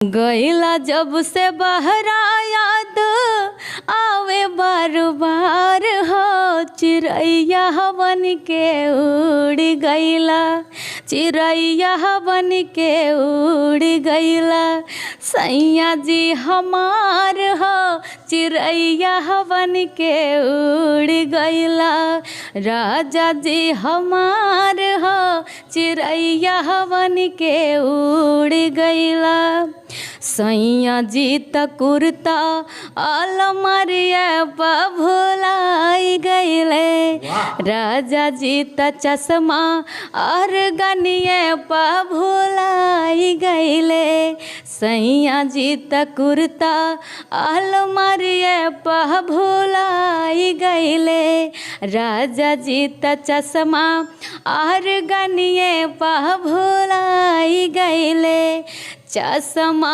गईला जब से बहरा याद आवे बार बार हो। चिड़ैया बन के उड़ गईला, चिड़ैया बन के उड़ गईला। सैया जी हमार हो, चिड़ैया बन के उड़ गईला। राजा जी हमार हो, चिड़ैया बन के उड़ गईला। सैया जी त कुर्ता अलमारिया पर भुलाई गईले। राजा जी त चश्मा और गनिए पर भुलाई गईले। सैया जी त कुर्ता अलमारिया पर भुलाई गईले। राजा जी त चश्मा और गनिए पर भुलाई गईले। चश्मा